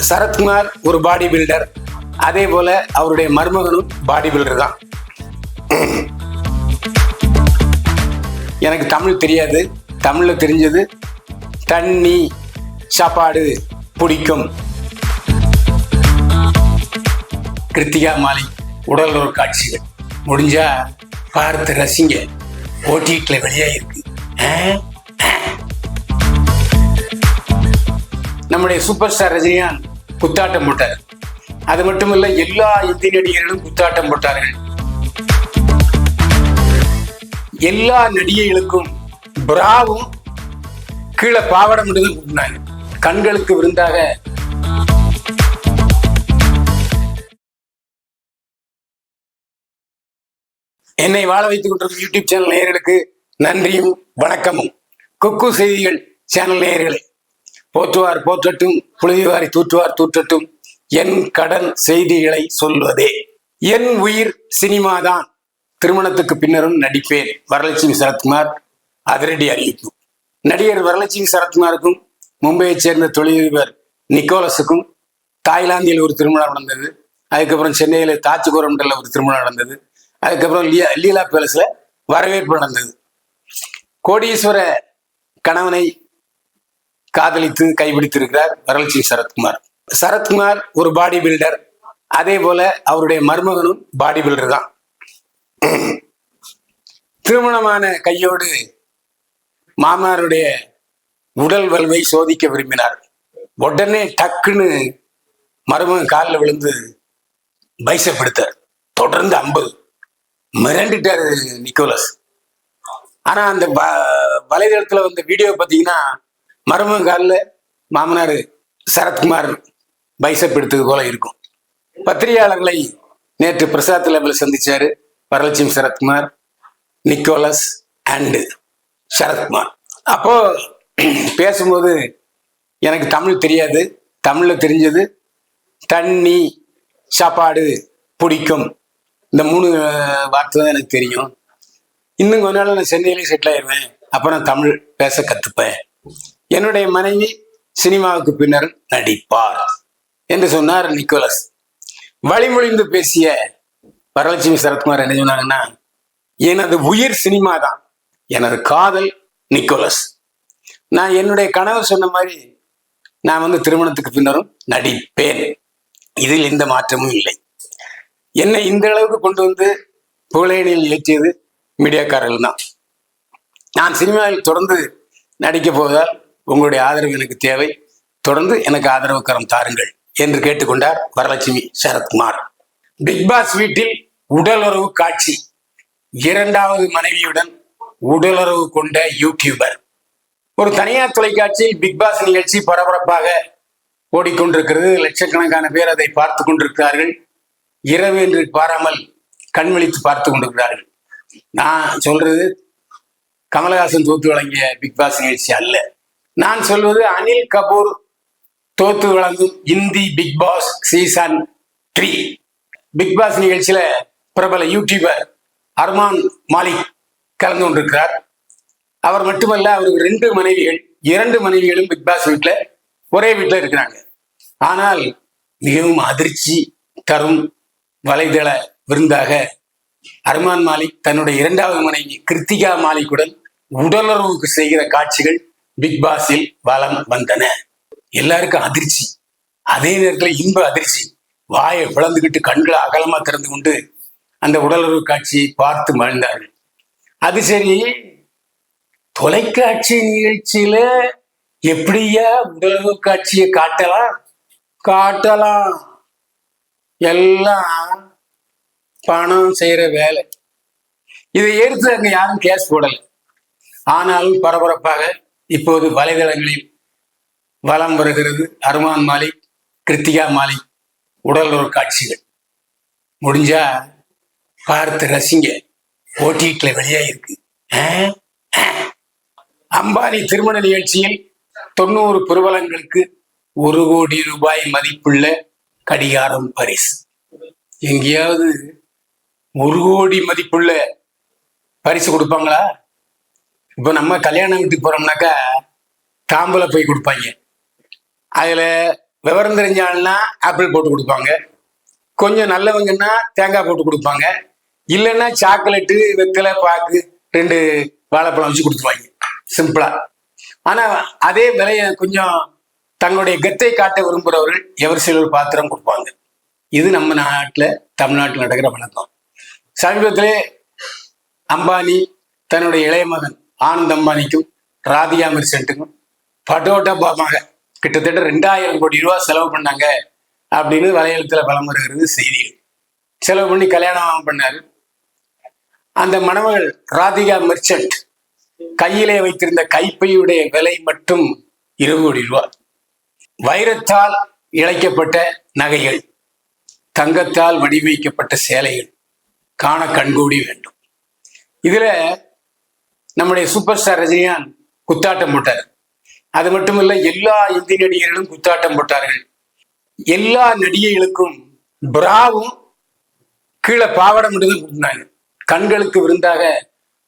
சரத்குமார் ஒரு body builder, அதே போல அவருடைய மருமகனும் பாடி பில்டர் தான். எனக்கு தமிழ் தெரியாது, தமிழ்ல தெரிஞ்சது தண்ணி சாப்பாடு பிடிக்கும். கிருத்திகா மாலிக் உடல் ஒரு காட்சிகள் முடிஞ்சா பார்த்து ரசிங்க. ஓடிடில வெளியாயிருக்கு. நம்முடைய சூப்பர் ஸ்டார் ரஜினிகாந்த் குத்தாட்டம் போட்டார். அது மட்டுமல்ல, எல்லா இந்திய நடிகர்களும் குத்தாட்டம் போட்டார்கள். எல்லா நடிகைகளுக்கும் பிராவும் கீழே பாவடம் மட்டும்தான் கொடுத்தாங்க. கண்களுக்கு விருந்தாக என்னை வாழ வைத்துக் கொண்டிருக்கும் யூடியூப் சேனல் நேயர்களுக்கு நன்றியும் வணக்கமும். குக்கு செய்திகள் சேனல் நேயர்களே, போற்றுவார் போற்றட்டும், புழுதிவாரி தூற்றுவார் தூற்றட்டும், என் கடன் செய்திகளை சொல்வதே. என் உயிர் சினிமாதான், திருமணத்துக்கு பின்னரும் நடிப்பேன். வரலட்சுமி சரத்குமார் அதிரடி அறிவிப்பு. நடிகர் வரலட்சுமி சரத்குமாருக்கும் மும்பையைச் சேர்ந்த தொழிலதிபர் நிக்கோலஸுக்கும் தாய்லாந்தில் ஒரு திருமணம் நடந்தது. அதுக்கப்புறம் சென்னையில் தாச்சுகோரம்டல்ல ஒரு திருமணம் நடந்தது. அதுக்கப்புறம் லீலா பேலஸ்ல வரவேற்பு நடந்தது. கோடீஸ்வர கணவனை காதலித்து கைபிடித்திருக்கிறார் வரலட்சுமி சரத்குமார். சரத்குமார் ஒரு பாடி பில்டர், அதே போல அவருடைய மருமகனும் பாடி பில்டர் தான். திருமணமான கையோடு மாமனாருடைய உடல் வலுவை சோதிக்க விரும்பினார். உடனே டக்குன்னு மருமகன் காலில் விழுந்து பைசப் எடுத்தார். தொடர்ந்து 50 மிரண்டுட்டாரு நிக்கோலஸ். ஆனா அந்த வலைதளத்துல வந்த வீடியோ பார்த்தீங்கன்னா, மருமகன் காலில் மாமனார் சரத்குமார் பைசப் எடுத்தது போல இருக்கும். பத்திரிகையாளர்களை நேற்று பிரசாத் லேபில் சந்திச்சாரு வரலட்சுமி சரத்குமார், நிக்கோலஸ் அண்டு சரத்குமார். அப்போ பேசும்போது எனக்கு தமிழ் தெரியாது, தமிழ்ல தெரிஞ்சது தண்ணி சாப்பாடு பிடிக்கும், இந்த 3 வார்த்தை தான் எனக்கு தெரியும். இன்னும் கொஞ்ச நாள் நான் சென்னையிலேயே செட்டில் ஆயிடுவேன், அப்போ நான் தமிழ் பேச கற்றுப்பேன். என்னுடைய மனைவி சினிமாவுக்கு பின்னர் நடிப்பார் என்று சொன்னார் நிக்கோலஸ். வழிமொழிந்து பேசிய வரலட்சுமி சரத்குமார் என்ன சொன்னாங்கன்னா, எனது உயிர் சினிமா தான், எனது காதல் நிக்கோலஸ். நான் என்னுடைய கணவர் சொன்ன மாதிரி நான் திருமணத்துக்கு பின்னரும் நடிப்பேன், இதில் எந்த மாற்றமும் இல்லை. என்னை இந்த அளவுக்கு கொண்டு வந்து புகழேனியில் ஏற்றியது மீடியாக்காரர்கள் தான். நான் சினிமாவில் தொடர்ந்து நடிக்க போவதால் உங்களுடைய ஆதரவு எனக்கு தேவை, தொடர்ந்து எனக்கு ஆதரவு கரம் தாருங்கள் என்று கேட்டுக்கொண்டார் வரலட்சுமி சரத்குமார். பிக் பாஸ் வீட்டில் உடலுறவு காட்சி. 2வது மனைவியுடன் உடலுறவு கொண்ட யூடியூபர். ஒரு தனியார் தொலைக்காட்சியில் பிக் பாஸ் நிகழ்ச்சி பரபரப்பாக ஓடிக்கொண்டிருக்கிறது. லட்சக்கணக்கான பேர் அதை பார்த்து கொண்டிருக்கிறார்கள். இரவு என்று பாராமல் கண்விழித்து பார்த்து கொண்டிருக்கிறார்கள். நான் சொல்றது கமலஹாசன் தோத்து வழங்கிய பிக் பாஸ் நிகழ்ச்சி அல்ல. நான் சொல்வது அனில் கபூர் தோத்து வழங்கும் Hindi bigg boss season 3. Bigg boss நிகழ்ச்சியில பிரபல யூடியூபர் அர்மான் மாலிக் கலந்து கொண்டிருக்கிறார். அவர் மட்டுமல்ல, அவருக்கு 2 மனைவிகள், 2 மனைவிகளும் பிக் பாஸ் வீட்டுல ஒரே வீட்டுல இருக்கிறாங்க. ஆனால் மிகவும் அதிர்ச்சி தரும் வலைதள விருந்தாக அர்மான் மாலிக் தன்னுடைய 2வது மனைவி கிருத்திகா மாலிக்குடன் உடலுறவுக்கு செய்கிற காட்சிகள் பிக் பாஸில் வலம் வந்தன. எல்லாருக்கும் அதிர்ச்சி, அதே நேரத்தில் இன்ப அதிர்ச்சி. வாயை பிளந்துகிட்டு கண்களை அகலமா திறந்து கொண்டு அந்த உடலுறவு காட்சியை பார்த்து மகிழ்ந்தார்கள். அது சரி, தொலைக்காட்சி நிகழ்ச்சியில எப்படியா உடலுறவு காட்சியை காட்டலாம்? எல்லாம் பணம் செய்யற வேலை. இதை எடுத்து அங்க யாரும் கேஸ் போடல. ஆனாலும் பரபரப்பாக இப்போது வலைதளங்களில் வலம் வருகிறது அர்மான் மாலிக், கிருத்திகா மாலிக் உடலுறவு காட்சிகள். முடிஞ்சா பார்த்து ரசிங்க. ஓடிடில வெளியாயிருக்கு. அம்பானி திருமண நிகழ்ச்சியில் 90 பிரபலங்களுக்கு 1 கோடி ரூபாய் மதிப்புள்ள கடிகாரம் பரிசு. எங்கேயாவது 1 கோடி மதிப்புள்ள பரிசு கொடுப்பாங்களா? இப்ப நம்ம கல்யாண வீட்டுக்கு போறோம்னாக்கா தாம்பூல போய் கொடுப்பாங்க. அதுல விவரம் தெரிஞ்சாள்னா ஆப்பிள் போட்டு கொடுப்பாங்க, கொஞ்சம் நல்லவங்கன்னா தேங்காய் போட்டு கொடுப்பாங்க, இல்லைன்னா சாக்லேட்டு வெத்தலை பாக்கு 2 வாழைப்பழம் வச்சு கொடுத்துருவாங்க சிம்பிளா. ஆனா அதே விலைய கொஞ்சம் தங்களுடைய கத்தை காட்ட விரும்புகிறவர்கள் எவர் சிலர் பாத்திரம் கொடுப்பாங்க. இது நம்ம நாட்டில் தமிழ்நாட்டில் நடக்கிற வழக்கம். சமீபத்திலே அம்பானி தன்னுடைய இளைய மகன் ஆனந்த் அம்பானிக்கும் ராதிகா மெர்ச்சன்ட்டுக்கும் பட்டோட்டமாக கிட்டத்தட்ட 2000 கோடி ரூபாய் செலவு பண்ணாங்க அப்படின்னு வலையெழுத்துல பலம் வருகிறது செய்திகள். செலவு பண்ணி கல்யாணம் பண்ணாரு. அந்த மணமகள் ராதிகா மெர்ச்சன்ட் கையிலே வைத்திருந்த கைப்பையுடைய விலை மட்டும் 20 கோடி ரூபாய். வைரத்தால் இழைக்கப்பட்ட நகைகள், தங்கத்தால் வடிவமைக்கப்பட்ட சேலைகள் காண கண்கூடி வேண்டும். இதுல நம்முடைய சூப்பர் ஸ்டார் ரஜினிகாந்த் குத்தாட்டம் போட்டார். அது மட்டும் இல்ல, எல்லா இந்திய நடிகர்களும் குத்தாட்டம் போட்டார்கள். எல்லா நடிகைகளுக்கும் பிராவும் கீழே பாவாடை மட்டும்தான் கொடுத்தாங்க. கண்களுக்கு விருந்தாக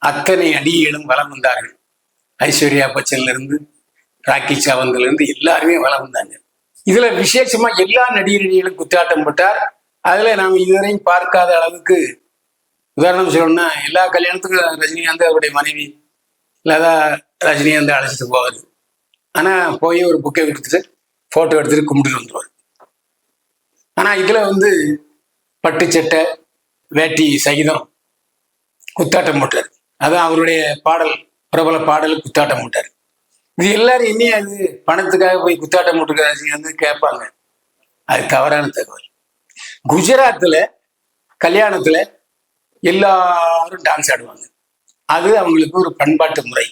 அத்தனை நடிகைகளும் வலம் வந்தார்கள். ஐஸ்வர்யா பச்சன்ல இருந்து ராக்கி சாவந்த்ல இருந்து எல்லாருமே வலம் வந்தாங்க. இதுல விசேஷமா எல்லா நடிகர்களும் குத்தாட்டம் போட்டார். அதுல நாம் இதுவரையும் பார்க்காத அளவுக்கு, உதாரணம் சொல்லணும்னா, எல்லா கல்யாணத்துக்கும் ரஜினிகாந்த் அவருடைய மனைவி லதா ரஜினிகாந்த் அழைச்சிட்டு போவார். ஆனா போய் ஒரு புக்கை கொடுத்துட்டு போட்டோ எடுத்துட்டு கும்பிட்டு வந்துடுவார். ஆனா இதுல பட்டு சட்டை வேட்டி சகிதம் குத்தாட்டம் போட்டார். அதான் அவருடைய பாடல், பிரபல பாடல் குத்தாட்டம் போட்டார். இது எல்லாரும் என்ன அது பணத்துக்காக போய் குத்தாட்டம் போட்டுருக்காரு கேட்பாங்க. அது தவறான தகவல். குஜராத்ல கல்யாணத்துல எல்லாரும் டான்ஸ் ஆடுவாங்க. அது அவங்களுக்கு ஒரு பண்பாட்டு முறை.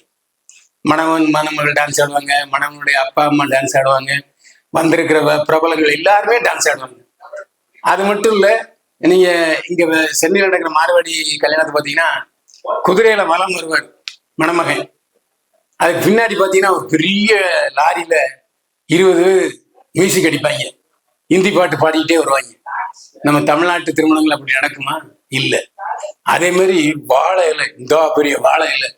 மணவன் மணமகள் டான்ஸ் ஆடுவாங்க, மணவனுடைய அப்பா அம்மா டான்ஸ் ஆடுவாங்க, வந்திருக்கிற பிரபலங்கள் எல்லாருமே டான்ஸ் ஆடுவாங்க. அது மட்டும் இல்ல, நீங்க இங்க சென்னையில் நடக்கிற மார்வாடி கல்யாணத்தை பாத்தீங்கன்னா குதிரையில வலம் வருவார் மணமகன். அதுக்கு பின்னாடி பாத்தீங்கன்னா ஒரு பெரிய லாரியில 20 மியூசிக் அடிப்பாங்க, ஹிந்தி பாட்டு பாடிக்கிட்டே வருவாங்க. நம்ம தமிழ்நாட்டு திருமணங்கள் அப்படி நடக்குமா? இல்லை. அதே மாதிரி வாழை இலை, இந்த பெரிய வாழை இலை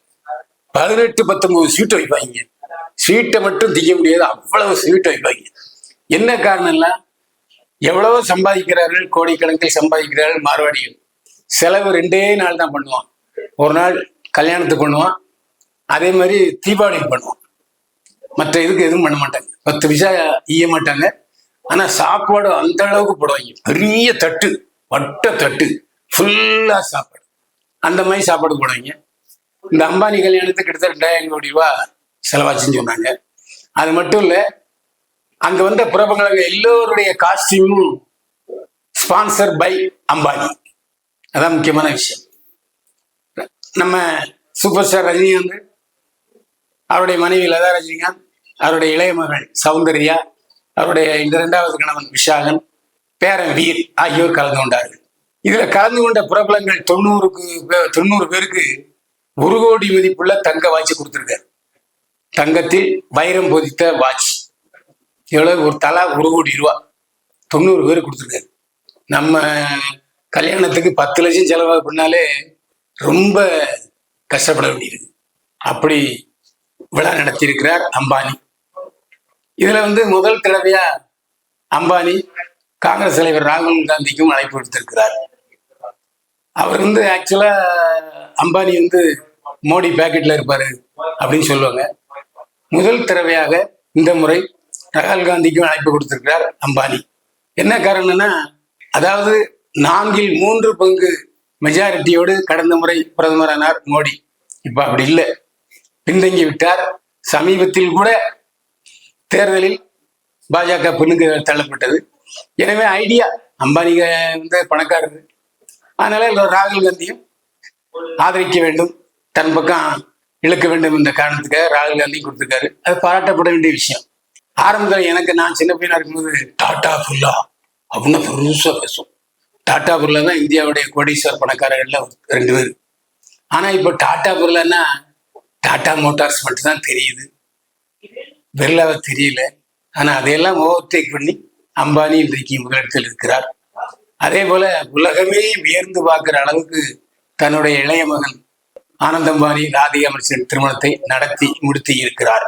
18-19 ஸ்வீட் வைப்பாங்க. ஸ்வீட்டை மட்டும் திங்க முடியாது, அவ்வளவு ஸ்வீட் வைப்பாங்க. என்ன காரணம்னா, எவ்வளவோ சம்பாதிக்கிறார்கள், கோடிக்கணக்கில் சம்பாதிக்கிறார்கள் மார்வாடிகள். செலவு 2 நாள் தான் பண்ணுவான். ஒரு நாள் கல்யாணத்துக்கு பண்ணுவான், அதே மாதிரி தீபாவளிக்கு பண்ணுவான். மற்ற இதுக்கு எதுவும் பண்ண மாட்டாங்க, 10 பைசா ஈய மாட்டாங்க. ஆனா சாப்பாடு அந்த அளவுக்கு போடுவாங்க. பெரிய தட்டு, வட்ட தட்டு ஃபுல்லா சாப்பாடு, அந்த மாதிரி சாப்பாடு போடுவாங்க. இந்த அம்பானி கல்யாணத்துக்கு கிட்டத்தட்ட 2000 கோடி ரூபாய் செலவாச்சுன்னு சொன்னாங்க. அது மட்டும் இல்ல, அங்க வந்த பிரபலங்கள் எல்லோருடைய காஸ்டியூமும் ஸ்பான்சர் பை அம்பானி. அதான் முக்கியமான விஷயம். நம்ம சூப்பர் ஸ்டார் ரஜினிகாந்த், அவருடைய மனைவி லதா ரஜினிகாந்த், அவருடைய இளைய மகள் சௌந்தர்யா, அவருடைய இந்த 2வது கணவன் விஷாகன், பேரன் வீர் ஆகியோர் கலந்து கொண்டார்கள். இதுல கலந்து கொண்ட பிரபலங்கள் 90 பேருக்கு 1 கோடி மதிப்புள்ள தங்க வாட்ச் கொடுத்திருக்காரு. தங்கத்தில் வைரம் பொதித்த வாட்ச் எவ்வளவு? ஒரு தலா 1 கோடி ரூபாய் 90 பேர் கொடுத்துருக்காரு. நம்ம கல்யாணத்துக்கு 10 லட்சம் செலவு பண்ணாலே ரொம்ப கஷ்டப்பட வேண்டியிருக்கு. அப்படி விழா நடத்தியிருக்கிறார் அம்பானி. இதுல முதல் தடவையா அம்பானி காங்கிரஸ் தலைவர் ராகுல் காந்திக்கும் அழைப்பு விடுத்திருக்கிறார். அவர் ஆக்சுவலா அம்பானி மோடி பேக்கெட்ல இருப்பாரு அப்படின்னு சொல்லுவாங்க. முதல் தடவையாக இந்த முறை ராகுல் காந்திக்கும் அழைப்பு கொடுத்திருக்கிறார் அம்பானி. என்ன காரணம்னா, அதாவது 4/3 பங்கு மெஜாரிட்டியோடு கடந்த முறை பிரதமரானார் மோடி. இப்ப அப்படி இல்லை, பின்தங்கி விட்டார். சமீபத்தில் கூட தேர்தலில் பாஜக பின்னுக்கு தள்ளப்பட்டது. எனவே ஐடியா, அம்பானிக பணக்காரர், அதனால ராகுல் காந்தியும் ஆதரிக்க வேண்டும், தன் பக்கம் இழுக்க வேண்டும் என்ற காரணத்துக்காக ராகுல் காந்தி கொடுத்திருக்காரு. அது பாராட்டப்பட வேண்டிய விஷயம். ஆரம்பத்தில் நான் சின்ன பையனா இருக்கும்போது டாடா பிர்லா அப்படின்னு பெருசா பேசும். டாடா பிர்லா தான் இந்தியாவுடைய கோடீஸ்வர பணக்காரர்கள்ல 2 பேர். ஆனா இப்ப டாடா பிர்லான்னா டாடா மோட்டார்ஸ் மட்டும்தான் தெரியுது, பிர்லாவை தெரியல. ஆனா அதையெல்லாம் ஓவர்டேக் பண்ணி அம்பானி இன்றைக்கு முதலிடத்தில் இருக்கிறார். அதே போல உலகமே வியர்ந்து பார்க்கிற அளவுக்கு தன்னுடைய இளைய மகன் ஆனந்த் அம்பானி ராதிகா மெர்ச்சன்ட் திருமணத்தை நடத்தி முடித்து இருக்கிறார்.